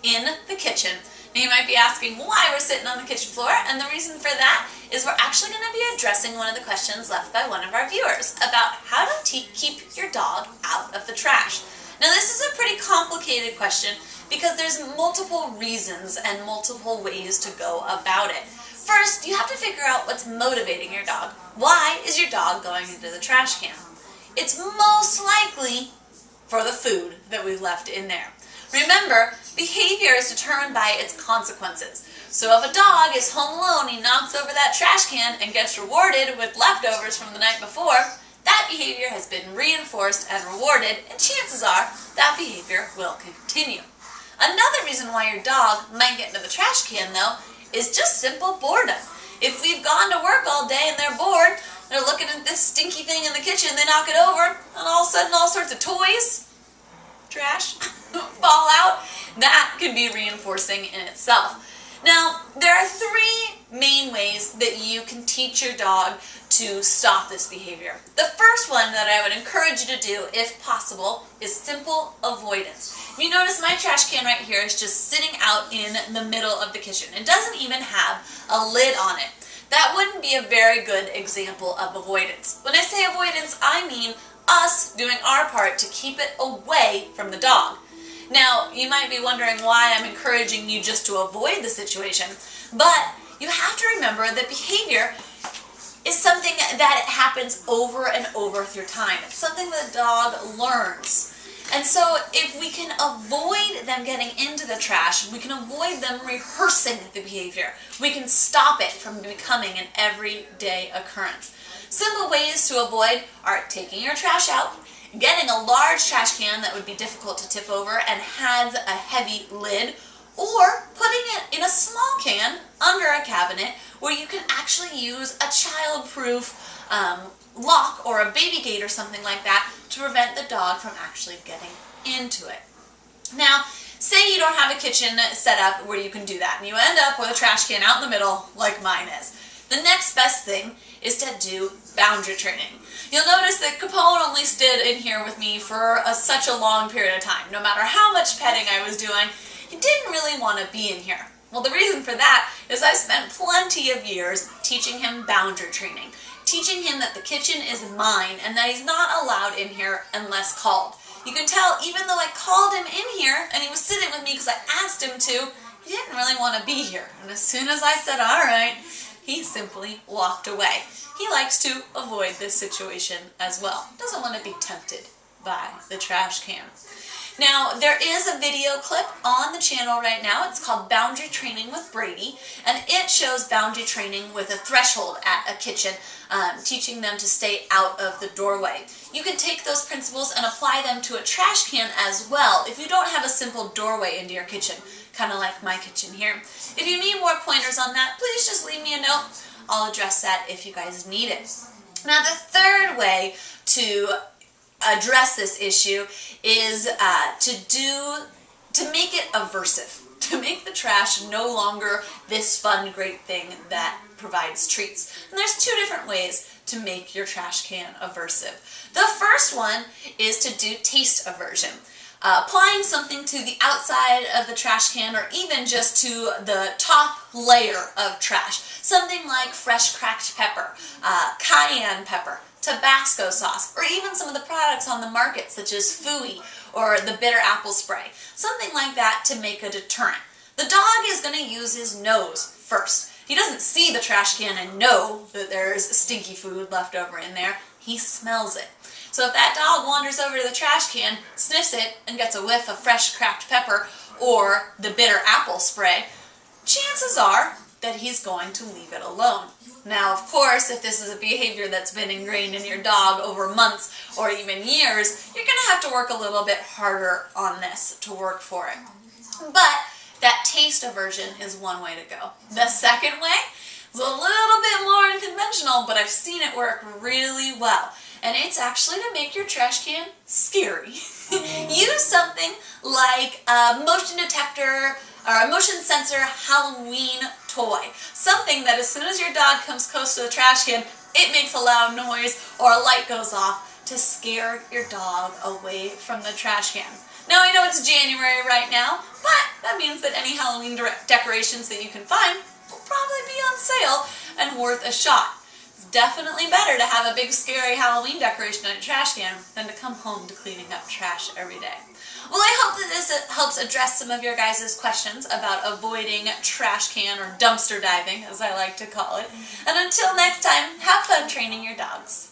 in the kitchen. Now you might be asking why we're sitting on the kitchen floor, and the reason for that is we're actually going to be addressing one of the questions left by one of our viewers about how to keep your dog out of the trash. Now this is a pretty complicated question because there's multiple reasons and multiple ways to go about it. First, you have to figure out what's motivating your dog. Why is your dog going into the trash can? It's most likely for the food that we've left in there. Remember, behavior is determined by its consequences. So if a dog is home alone, he knocks over that trash can and gets rewarded with leftovers from the night before, that behavior has been reinforced and rewarded, and chances are that behavior will continue. Another reason why your dog might get into the trash can, though, is just simple boredom. If we've gone to work all day and they're bored, they're looking at this stinky thing in the kitchen, they knock it over, and all of a sudden all sorts of toys, trash, fall out. That can be reinforcing in itself. Now, there are three main ways that you can teach your dog to stop this behavior. The first one that I would encourage you to do, if possible, is simple avoidance. If you notice, my trash can right here is just sitting out in the middle of the kitchen. It doesn't even have a lid on it. That wouldn't be a very good example of avoidance. When I say avoidance, I mean us doing our part to keep it away from the dog. Now, you might be wondering why I'm encouraging you just to avoid the situation, but you have to remember that behavior is something that happens over and over through time. It's something that the dog learns. And so if we can avoid them getting into the trash, we can avoid them rehearsing the behavior. We can stop it from becoming an everyday occurrence. Simple ways to avoid are taking your trash out, getting a large trash can that would be difficult to tip over and has a heavy lid, or putting it in a small can under a cabinet where you can actually use a child-proof lock or a baby gate or something like that to prevent the dog from actually getting into it. Now, say you don't have a kitchen set up where you can do that and you end up with a trash can out in the middle like mine is. The next best thing is to do boundary training. You'll notice that Capone only stood in here with me for such a long period of time. No matter how much petting I was doing, he didn't really want to be in here. Well, the reason for that is I've spent plenty of years teaching him boundary training, teaching him that the kitchen is mine and that he's not allowed in here unless called. You can tell, even though I called him in here and he was sitting with me because I asked him to, he didn't really want to be here. And as soon as I said, all right, he simply walked away. He likes to avoid this situation as well. Doesn't want to be tempted by the trash can. Now, there is a video clip on the channel right now. It's called Boundary Training with Brady, and it shows boundary training with a threshold at a kitchen, teaching them to stay out of the doorway. You can take those principles and apply them to a trash can as well if you don't have a simple doorway into your kitchen, kind of like my kitchen here. If you need more pointers on that, please just leave me a note. I'll address that if you guys need it. Now, the third way to address this issue is to make it aversive, to make the trash no longer this fun, great thing that provides treats. And there's two different ways to make your trash can aversive. The first one is to do taste aversion. Applying something to the outside of the trash can or even just to the top layer of trash. Something like fresh cracked pepper, cayenne pepper, Tabasco sauce, or even some of the products on the market such as Fooey or the bitter apple spray. Something like that to make a deterrent. The dog is going to use his nose first. He doesn't see the trash can and know that there's stinky food left over in there. He smells it. So if that dog wanders over to the trash can, sniffs it, and gets a whiff of fresh cracked pepper or the bitter apple spray, chances are that he's going to leave it alone. Now, of course, if this is a behavior that's been ingrained in your dog over months or even years, you're going to have to work a little bit harder on this to work for it. But that taste aversion is one way to go. The second way is a little bit more unconventional, but I've seen it work really well. And it's actually to make your trash can scary. Use something like a motion detector or a motion sensor Halloween toy. Something that as soon as your dog comes close to the trash can, it makes a loud noise or a light goes off to scare your dog away from the trash can. Now I know it's January right now, but that means that any Halloween decorations that you can find will probably be on sale and worth a shot. It's definitely better to have a big scary Halloween decoration in a trash can than to come home to cleaning up trash every day. Well, I hope that this helps address some of your guys' questions about avoiding trash can or dumpster diving, as I like to call it. And until next time, have fun training your dogs.